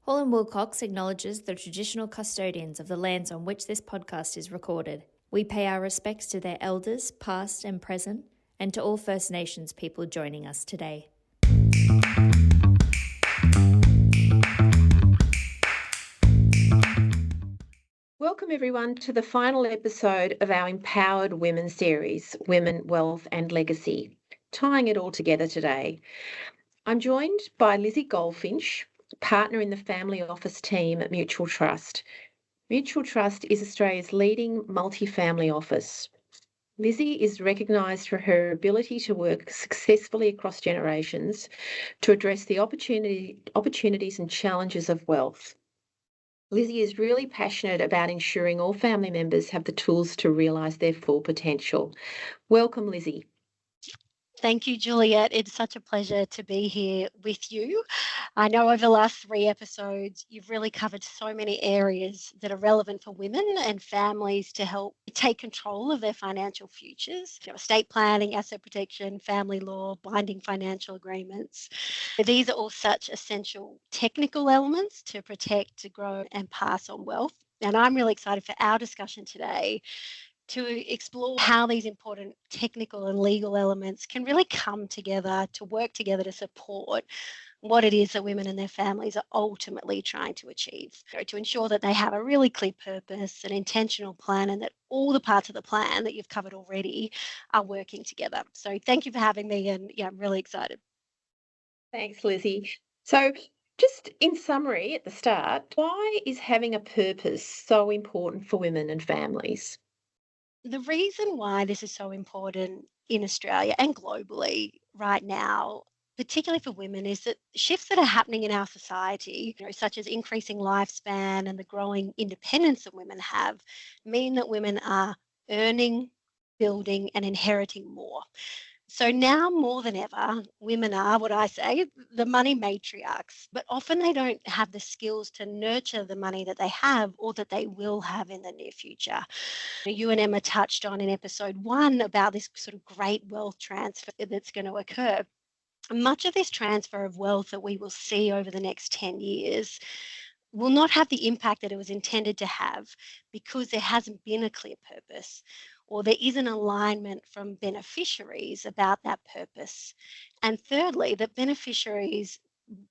Holland Wilcox acknowledges the traditional custodians of the lands on which this podcast is recorded. We pay our respects to their elders, past and present, and to all First Nations people joining us today. Welcome everyone to the final episode of our Empowered Women series, Women, Wealth and Legacy, tying it all together today. I'm joined by Lizzie Goldfinch, partner in the family office team at Mutual Trust. Mutual Trust is Australia's leading multi-family office. Lizzie is recognised for her ability to work successfully across generations to address the opportunities and challenges of wealth. Lizzie is really passionate about ensuring all family members have the tools to realise their full potential. Welcome, Lizzie. Thank you, Juliet. It's such a pleasure to be here with you. I know over the last 3 episodes, you've really covered so many areas that are relevant for women and families to help take control of their financial futures. Estate planning, asset protection, family law, binding financial agreements. These are all such essential technical elements to protect, to grow, and pass on wealth. And I'm really excited for our discussion today to explore how these important technical and legal elements can really come together to work together to support what it is that women and their families are ultimately trying to achieve, to ensure that they have a really clear purpose, an intentional plan, and that all the parts of the plan that you've covered already are working together. So thank you for having me, and I'm really excited. Thanks, Lizzie. So just in summary at the start, why is having a purpose so important for women and families? The reason why this is so important in Australia and globally right now, particularly for women, is that shifts that are happening in our society, such as increasing lifespan and the growing independence that women have, mean that women are earning, building, and inheriting more. So now more than ever, women are what I say, the money matriarchs, but often they don't have the skills to nurture the money that they have or that they will have in the near future. You and Emma touched on in episode 1 about this sort of great wealth transfer that's going to occur. Much of this transfer of wealth that we will see over the next 10 years will not have the impact that it was intended to have because there hasn't been a clear purpose or there is an alignment from beneficiaries about that purpose. And thirdly, that beneficiaries,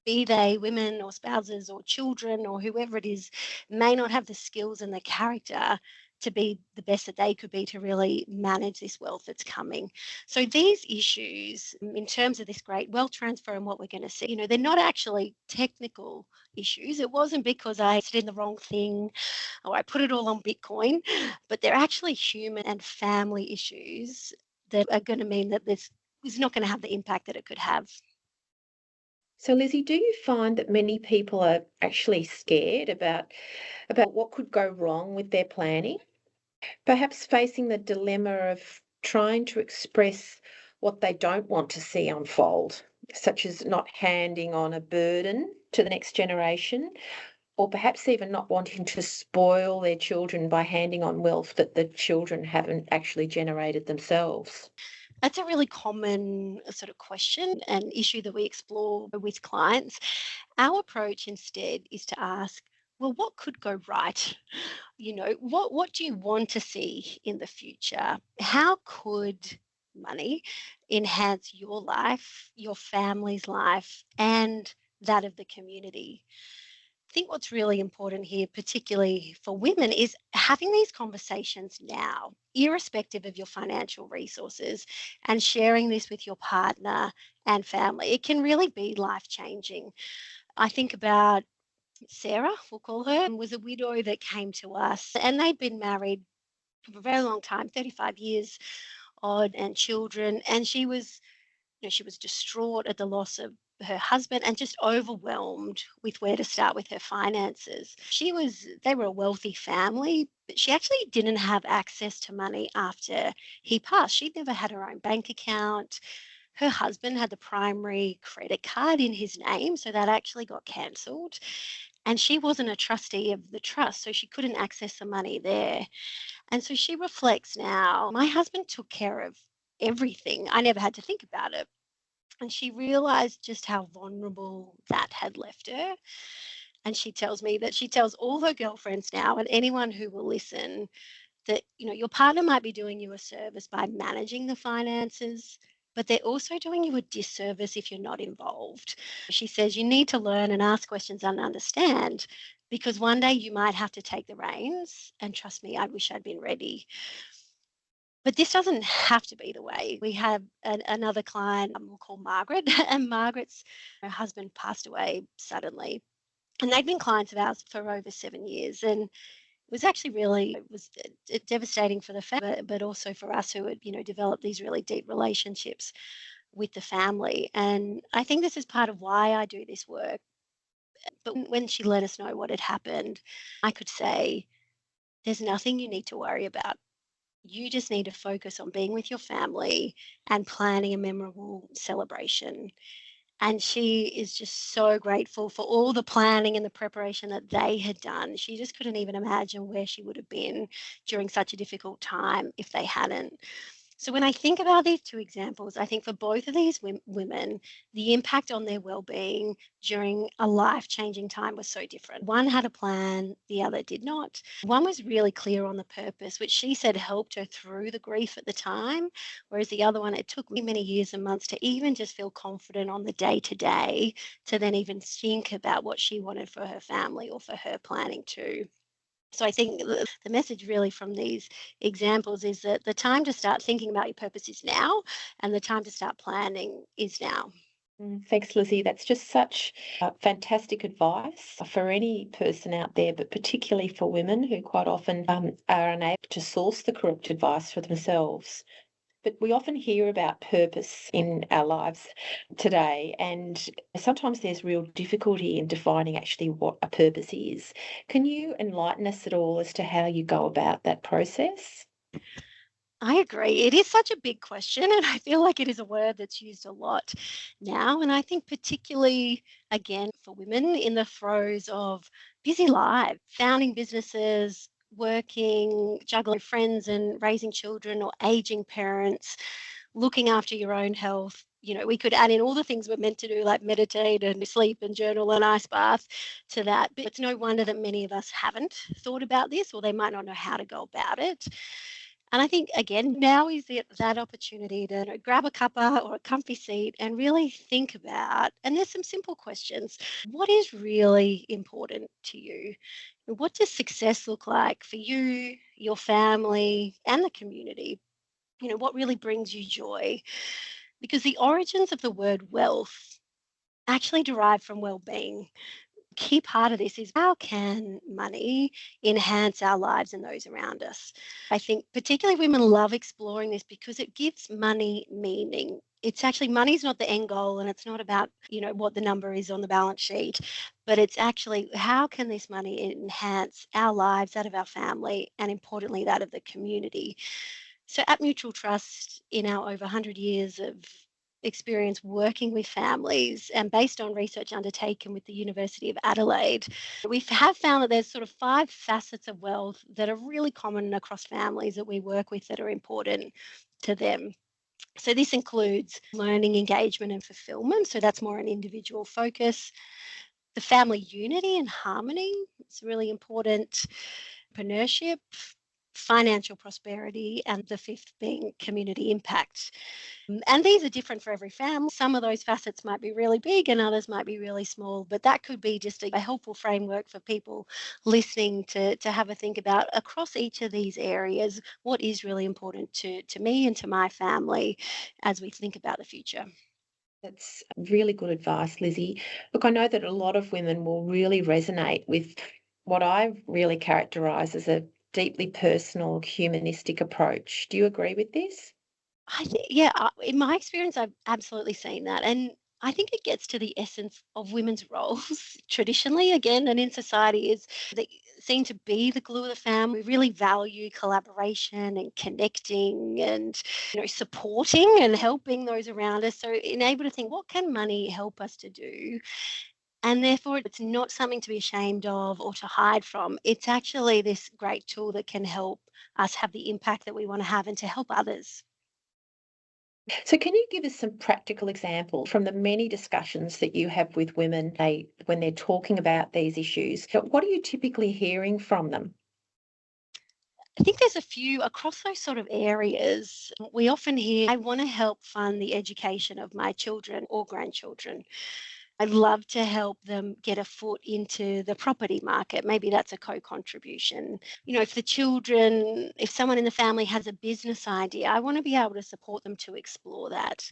be they women or spouses or children or whoever it is, may not have the skills and the character to be the best that they could be to really manage this wealth that's coming. So these issues, in terms of this great wealth transfer and what we're going to see, they're not actually technical issues. It wasn't because I did the wrong thing or I put it all on Bitcoin, but they're actually human and family issues that are going to mean that this is not going to have the impact that it could have. So, Lizzie, do you find that many people are actually scared about what could go wrong with their planning? Perhaps facing the dilemma of trying to express what they don't want to see unfold, such as not handing on a burden to the next generation, or perhaps even not wanting to spoil their children by handing on wealth that the children haven't actually generated themselves. That's a really common sort of question and issue that we explore with clients. Our approach instead is to ask, well, what could go right? What do you want to see in the future? How could money enhance your life, your family's life, and that of the community? I think what's really important here, particularly for women, is having these conversations now, irrespective of your financial resources, and sharing this with your partner and family. It can really be life changing. I think about Sarah, we'll call her, was a widow that came to us, and they'd been married for a very long time, 35 years odd, and children, and she was distraught at the loss of her husband and just overwhelmed with where to start with her finances. They were a wealthy family, but she actually didn't have access to money after he passed. She'd never had her own bank account. Her husband had the primary credit card in his name, so that actually got cancelled. And she wasn't a trustee of the trust, so she couldn't access the money there. And so she reflects now, my husband took care of everything. I never had to think about it. And she realized just how vulnerable that had left her. And she tells me that she tells all her girlfriends now and anyone who will listen that, your partner might be doing you a service by managing the finances, but they're also doing you a disservice if you're not involved. She says you need to learn and ask questions and understand, because one day you might have to take the reins. And trust me, I wish I'd been ready. But this doesn't have to be the way. We have another client we'll call Margaret, and Margaret's her husband passed away suddenly. And they'd been clients of ours for over 7 years. And it was actually really it was devastating for the family, but also for us who had developed these really deep relationships with the family. And I think this is part of why I do this work. But when she let us know what had happened, I could say, there's nothing you need to worry about. You just need to focus on being with your family and planning a memorable celebration. And she is just so grateful for all the planning and the preparation that they had done. She just couldn't even imagine where she would have been during such a difficult time if they hadn't. So when I think about these two examples, I think for both of these women, the impact on their well-being during a life-changing time was so different. One had a plan, the other did not. One was really clear on the purpose, which she said helped her through the grief at the time, whereas the other one, it took me many years and months to even just feel confident on the day-to-day to then even think about what she wanted for her family or for her planning too. So I think the message really from these examples is that the time to start thinking about your purpose is now, and the time to start planning is now. Thanks, Lizzie. That's just such fantastic advice for any person out there, but particularly for women who quite often are unable to source the correct advice for themselves. But we often hear about purpose in our lives today, and sometimes there's real difficulty in defining actually what a purpose is. Can you enlighten us at all as to how you go about that process? I agree. It is such a big question, and I feel like it is a word that's used a lot now. And I think, particularly again, for women in the throes of busy lives, founding businesses, working, juggling friends and raising children, or aging parents, looking after your own health. We could add in all the things we're meant to do, like meditate and sleep and journal and ice bath to that. But it's no wonder that many of us haven't thought about this, or they might not know how to go about it. And I think, again, now is that opportunity to grab a cuppa or a comfy seat and really think about, and there's some simple questions. What is really important to you? What does success look like for you, your family, and the community? What really brings you joy? Because the origins of the word wealth actually derive from well-being. Key part of this is, how can money enhance our lives and those around us? I think particularly women love exploring this because it gives money meaning. It's actually, money's not the end goal, and it's not about, what the number is on the balance sheet, but it's actually, how can this money enhance our lives, that of our family, and importantly, that of the community? So at Mutual Trust, in our over 100 years of experience working with families, and based on research undertaken with the University of Adelaide, we have found that there's sort of 5 facets of wealth that are really common across families that we work with that are important to them. So this includes learning, engagement, and fulfillment. So that's more an individual focus. The family unity and harmony, it's really important. Entrepreneurship, financial prosperity, and the fifth being community impact. And these are different for every family. Some of those facets might be really big and others might be really small, but that could be just a helpful framework for people listening to have a think about, across each of these areas, what is really important to me and to my family as we think about the future. That's really good advice, Lizzie. Look, I know that a lot of women will really resonate with what I really characterise as a deeply personal, humanistic approach. Do you agree with this? I think, yeah, in my experience, I've absolutely seen that. And I think it gets to the essence of women's roles traditionally, again, and in society, is they seem to be the glue of the family. We really value collaboration and connecting and, supporting and helping those around us. So, in able to think, what can money help us to do? And therefore, it's not something to be ashamed of or to hide from. It's actually this great tool that can help us have the impact that we want to have and to help others. So can you give us some practical examples from the many discussions that you have with women when they're talking about these issues? What are you typically hearing from them? I think there's a few across those sort of areas. We often hear, I want to help fund the education of my children or grandchildren. I'd love to help them get a foot into the property market. Maybe that's a co contribution. If if someone in the family has a business idea, I want to be able to support them to explore that.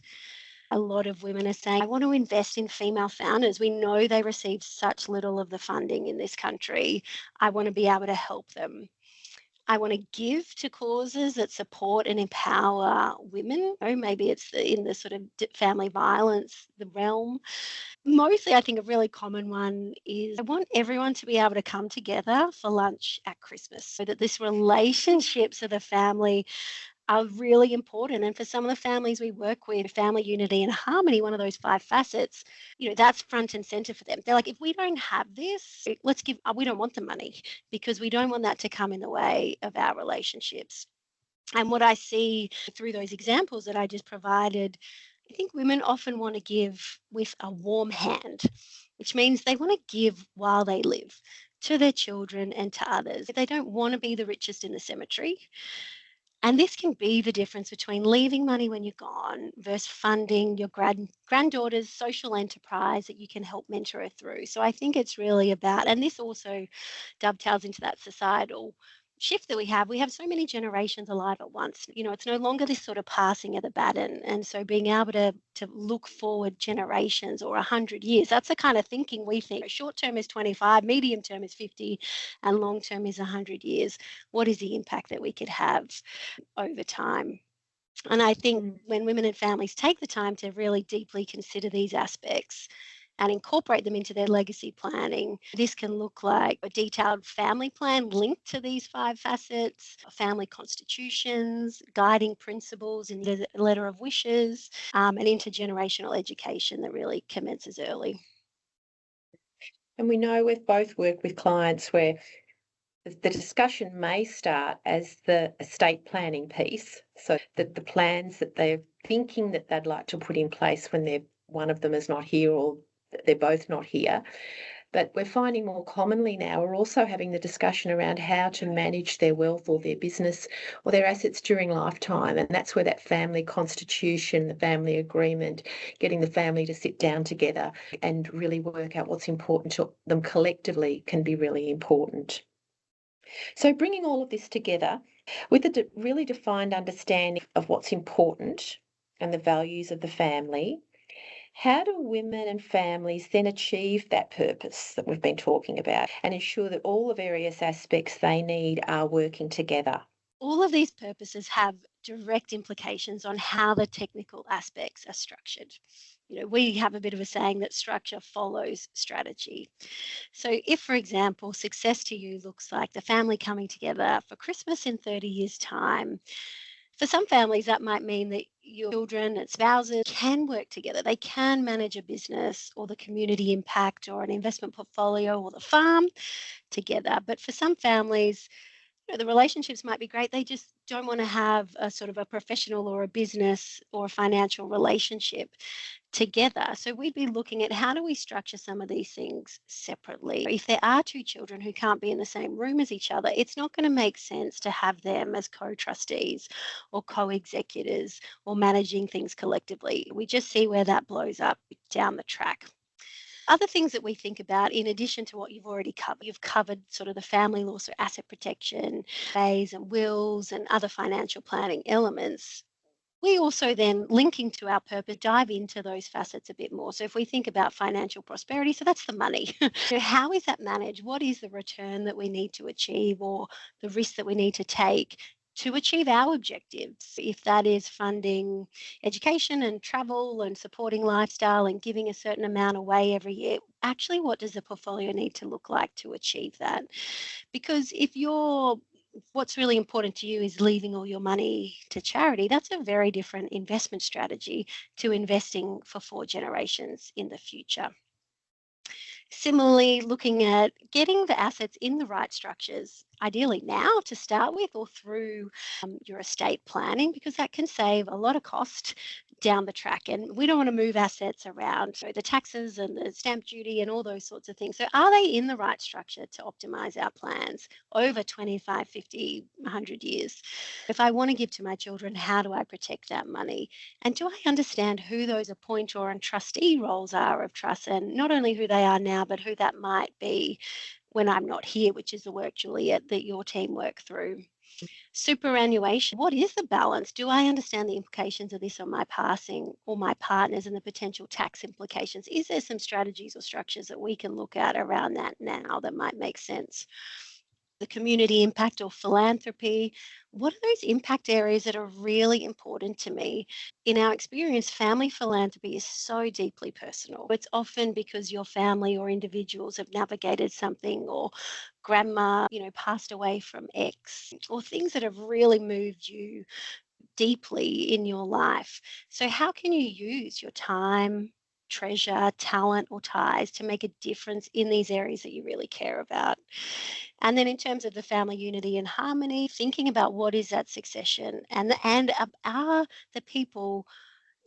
A lot of women are saying, I want to invest in female founders. We know they receive such little of the funding in this country. I want to be able to help them. I want to give to causes that support and empower women. Maybe it's in the sort of family violence, the realm. Mostly, I think a really common one is I want everyone to be able to come together for lunch at Christmas so that this relationships of the family are really important. And for some of the families we work with, family unity and harmony, one of those five facets, that's front and center for them. They're like, if we don't have this, we don't want the money because we don't want that to come in the way of our relationships. And what I see through those examples that I just provided, I think women often want to give with a warm hand, which means they want to give while they live to their children and to others. They don't want to be the richest in the cemetery. And this can be the difference between leaving money when you're gone versus funding your granddaughter's social enterprise that you can help mentor her through. So I think it's really about, and this also dovetails into that societal shift that we have. We have so many generations alive at once. It's no longer this sort of passing of the baton. And so being able to look forward generations or 100 years, that's the kind of thinking we think. Short term is 25, medium term is 50, and long term is 100 years. What is the impact that we could have over time? And I think Mm. when women and families take the time to really deeply consider these aspects and incorporate them into their legacy planning, this can look like a detailed family plan linked to these five facets, family constitutions, guiding principles in the letter of wishes, and intergenerational education that really commences early. And we know we've both worked with clients where the discussion may start as the estate planning piece, so that the plans that they're thinking that they'd like to put in place when one of them is not here or they're both not here. But we're finding more commonly now, we're also having the discussion around how to manage their wealth or their business or their assets during lifetime. And that's where that family constitution, the family agreement, getting the family to sit down together and really work out what's important to them collectively can be really important. So, bringing all of this together with a really defined understanding of what's important and the values of the family, how do women and families then achieve that purpose that we've been talking about and ensure that all the various aspects they need are working together? All of these purposes have direct implications on how the technical aspects are structured. We have a bit of a saying that structure follows strategy. So, if, for example, success to you looks like the family coming together for Christmas in 30 years' time, for some families, that might mean that your children and spouses can work together. They can manage a business or the community impact or an investment portfolio or the farm together. But for some families, the relationships might be great. They just don't want to have a sort of a professional or a business or a financial relationship together. So we'd be looking at how do we structure some of these things separately. If there are two children who can't be in the same room as each other, it's not going to make sense to have them as co-trustees or co-executors or managing things collectively. We just see where that blows up down the track. Other things that we think about, in addition to what you've already covered, you've covered sort of the family law, so asset protection, phase and wills, and other financial planning elements. We also then, linking to our purpose, dive into those facets a bit more. So if we think about financial prosperity, so that's the money. How is that managed? What is the return that we need to achieve or the risk that we need to take to achieve our objectives? If that is funding education and travel and supporting lifestyle and giving a certain amount away every year, actually, what does the portfolio need to look like to achieve that? Because if what's really important to you is leaving all your money to charity, that's a very different investment strategy to investing for 4 generations in the future. Similarly, looking at getting the assets in the right structures, ideally now to start with or through your estate planning, because that can save a lot of cost down the track. And we don't want to move assets around. So the taxes and the stamp duty and all those sorts of things. So are they in the right structure to optimize our plans over 25, 50, 100 years? If I want to give to my children, how do I protect that money? And do I understand who those appointer and trustee roles are of trust, and not only who they are now, but who that might be when I'm not here, which is the work, Juliet, that your team work through. Superannuation, what is the balance? Do I understand the implications of this on my passing or my partners and the potential tax implications? Is there some strategies or structures that we can look at around that now that might make sense? The community impact or philanthropy, what are those impact areas that are really important to me? In our experience, family philanthropy is so deeply personal. It's often because your family or individuals have navigated something, or grandma, passed away from X, or things that have really moved you deeply in your life. So, how can you use your time, treasure, talent, or ties to make a difference in these areas that you really care about? And then, in terms of the family unity and harmony, thinking about what is that succession, are the people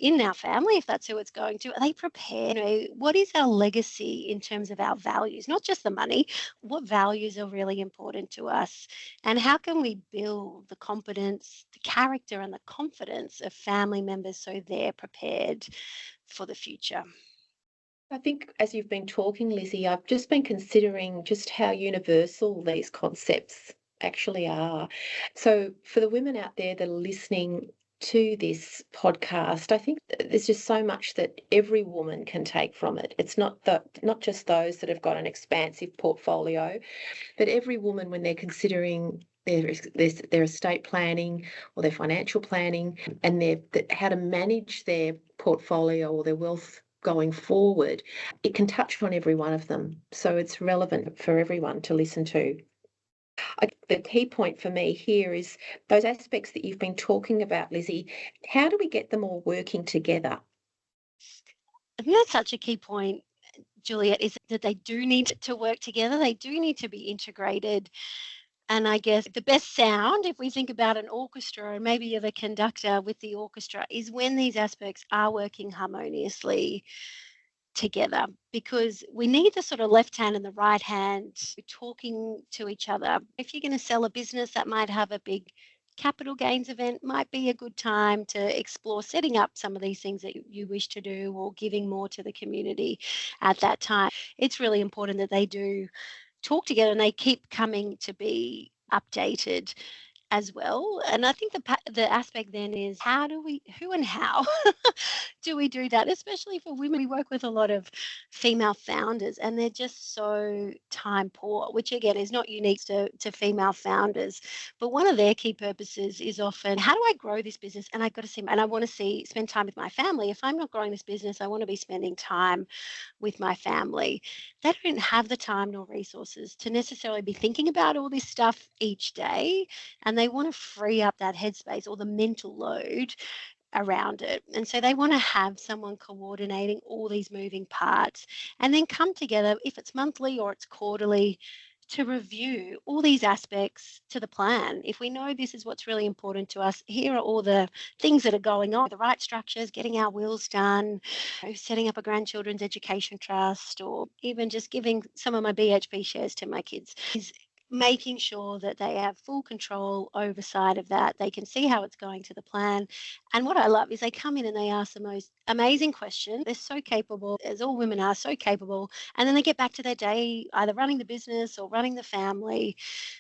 in our family, if that's who it's going to, are they prepared? What is our legacy in terms of our values, not just the money? What values are really important to us? And how can we build the competence, the character, and the confidence of family members so they're prepared for the future? I think as you've been talking, Lizzie, I've just been considering just how universal these concepts actually are. So, for the women out there that are listening to this podcast, I think there's just so much that every woman can take from it. It's not just those that have got an expansive portfolio, but every woman, when they're considering their estate planning or their financial planning and how to manage their portfolio or their wealth going forward, it can touch on every one of them. So it's relevant for everyone to listen to. The key point for me here is those aspects that you've been talking about, Lizzie. How do we get them all working together? I think that's such a key point, Juliet, is that they do need to work together. They do need to be integrated. And I guess the best sound, if we think about an orchestra and maybe you're the conductor with the orchestra, is when these aspects are working harmoniously together, because we need the sort of left hand and the right hand talking to each other. If you're going to sell a business that might have a big capital gains event, might be a good time to explore setting up some of these things that you wish to do, or giving more to the community at that time. It's really important that they do talk together and they keep coming to be updated as well. And I think the aspect then is who and how do we do that, especially for women? We work with a lot of female founders and they're just so time poor, which again is not unique to female founders. But one of their key purposes is often, how do I grow this business? And I want to spend time with my family. If I'm not growing this business, I want to be spending time with my family. They don't have the time nor resources to necessarily be thinking about all this stuff each day, and they want to free up that headspace or the mental load around it. And so they want to have someone coordinating all these moving parts and then come together, if it's monthly or it's quarterly, to review all these aspects to the plan. If we know this is what's really important to us, here are all the things that are going on, the right structures, getting our wills done, setting up a grandchildren's education trust, or even just giving some of my BHP shares to my kids, is making sure that they have full control, oversight of that. They can see how it's going to the plan. And what I love is they come in and they ask the most amazing questions. They're so capable, as all women are, so capable. And then they get back to their day, either running the business or running the family.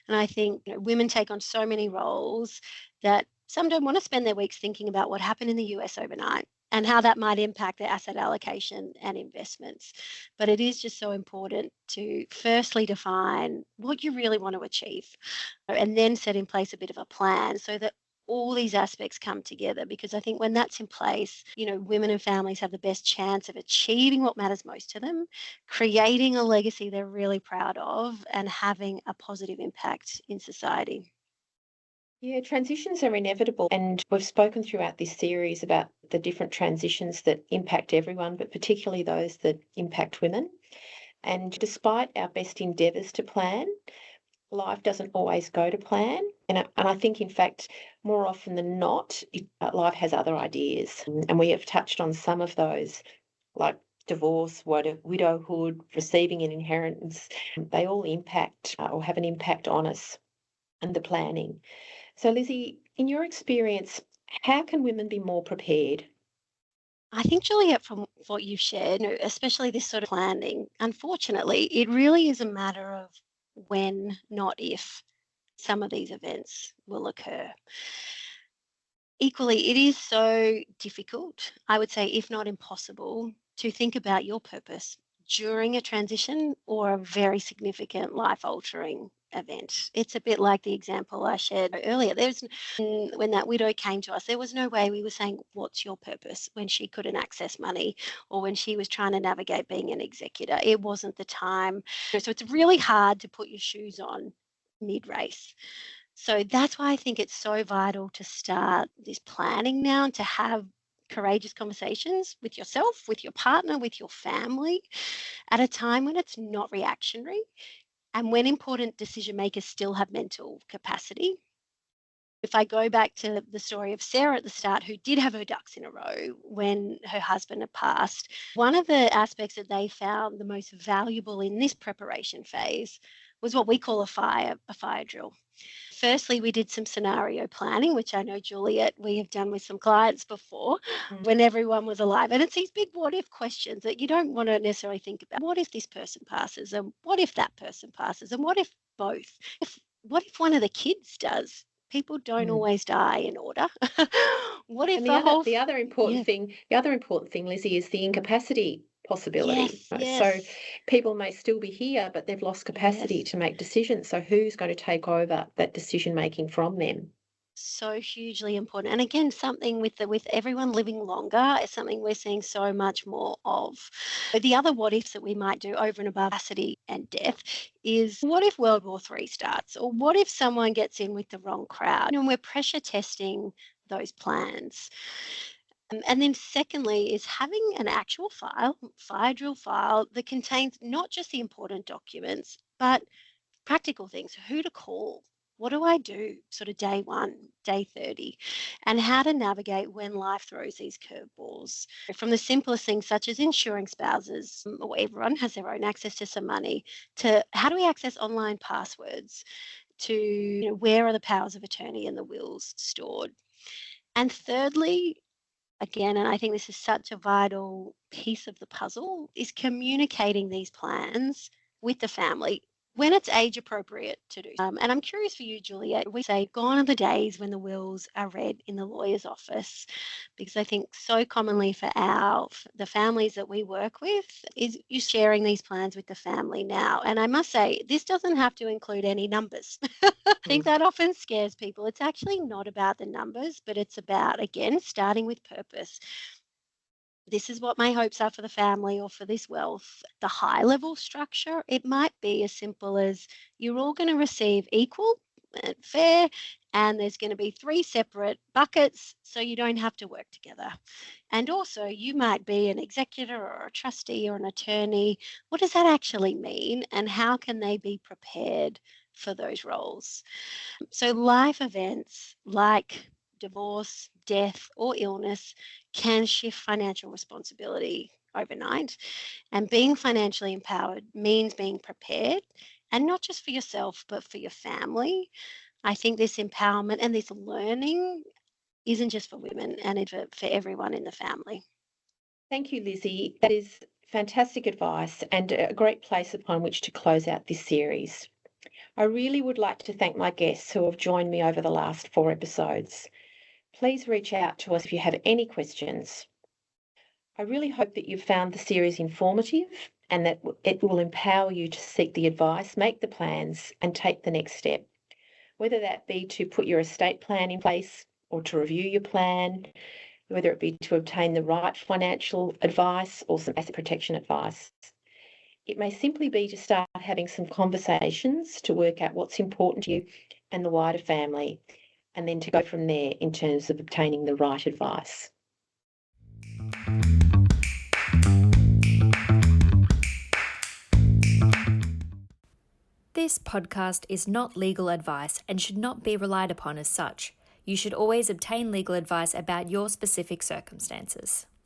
And I think women take on so many roles that some don't want to spend their weeks thinking about what happened in the US overnight and how that might impact their asset allocation and investments. But it is just so important to firstly define what you really want to achieve and then set in place a bit of a plan so that all these aspects come together. Because I think when that's in place, women and families have the best chance of achieving what matters most to them, creating a legacy they're really proud of, and having a positive impact in society. Yeah, transitions are inevitable. And we've spoken throughout this series about the different transitions that impact everyone, but particularly those that impact women. And despite our best endeavours to plan, life doesn't always go to plan. And I think, in fact, more often than not, life has other ideas. And we have touched on some of those, like divorce, widowhood, receiving an inheritance. They all impact or have an impact on us and the planning. So, Lizzie, in your experience, how can women be more prepared? I think, Juliet, from what you've shared, especially this sort of planning, unfortunately, it really is a matter of when, not if, some of these events will occur. Equally, it is so difficult, I would say, if not impossible, to think about your purpose during a transition or a very significant life altering event. It's a bit like the example I shared earlier. When that widow came to us, there was no way we were saying, "What's your purpose?" when she couldn't access money or when she was trying to navigate being an executor. It wasn't the time. So it's really hard to put your shoes on mid race. So that's why I think it's so vital to start this planning now and to have courageous conversations with yourself, with your partner, with your family at a time when it's not reactionary and when important decision makers still have mental capacity. If I go back to the story of Sarah at the start, who did have her ducks in a row when her husband had passed, one of the aspects that they found the most valuable in this preparation phase was what we call a fire drill. Firstly, we did some scenario planning, which I know, Juliet, we have done with some clients before when everyone was alive. And it's these big what if questions that you don't want to necessarily think about. What if this person passes? And what if that person passes? And what if both? What if one of the kids does? People don't always die in order. What if And the other important thing, Lizzie, is the incapacity possibility. Yes, yes. So people may still be here, but they've lost capacity Yes. to make decisions. So who's going to take over that decision making from them? So hugely important. And again, something with everyone living longer is something we're seeing so much more of. The other what ifs that we might do over and above capacity and death is what if World War III starts? Or what if someone gets in with the wrong crowd? And we're pressure testing those plans. And then secondly is having an actual fire drill file that contains not just the important documents, but practical things. Who to call? What do I do sort of day 1, day 30? And how to navigate when life throws these curveballs. From the simplest things such as insuring spouses, or everyone has their own access to some money, to how do we access online passwords, to where are the powers of attorney and the wills stored. And thirdly, again, and I think this is such a vital piece of the puzzle, is communicating these plans with the family when it's age appropriate to do. And I'm curious for you, Juliet, we say gone are the days when the wills are read in the lawyer's office, because I think so commonly for the families that we work with is you sharing these plans with the family now. And I must say, this doesn't have to include any numbers. I think that often scares people. It's actually not about the numbers, but it's about, again, starting with purpose. This is what my hopes are for the family or for this wealth. The high level structure, it might be as simple as you're all going to receive equal and fair, and there's going to be 3 separate buckets so you don't have to work together. And also, you might be an executor or a trustee or an attorney. What does that actually mean, and how can they be prepared for those roles? So, life events like divorce, death, or illness can shift financial responsibility overnight. And being financially empowered means being prepared, and not just for yourself, but for your family. I think this empowerment and this learning isn't just for women, and it's for everyone in the family. Thank you, Lizzie. That is fantastic advice and a great place upon which to close out this series. I really would like to thank my guests who have joined me over the last 4 episodes. Please reach out to us if you have any questions. I really hope that you've found the series informative and that it will empower you to seek the advice, make the plans, and take the next step, whether that be to put your estate plan in place or to review your plan, whether it be to obtain the right financial advice or some asset protection advice. It may simply be to start having some conversations to work out what's important to you and the wider family, and then to go from there in terms of obtaining the right advice. This podcast is not legal advice and should not be relied upon as such. You should always obtain legal advice about your specific circumstances.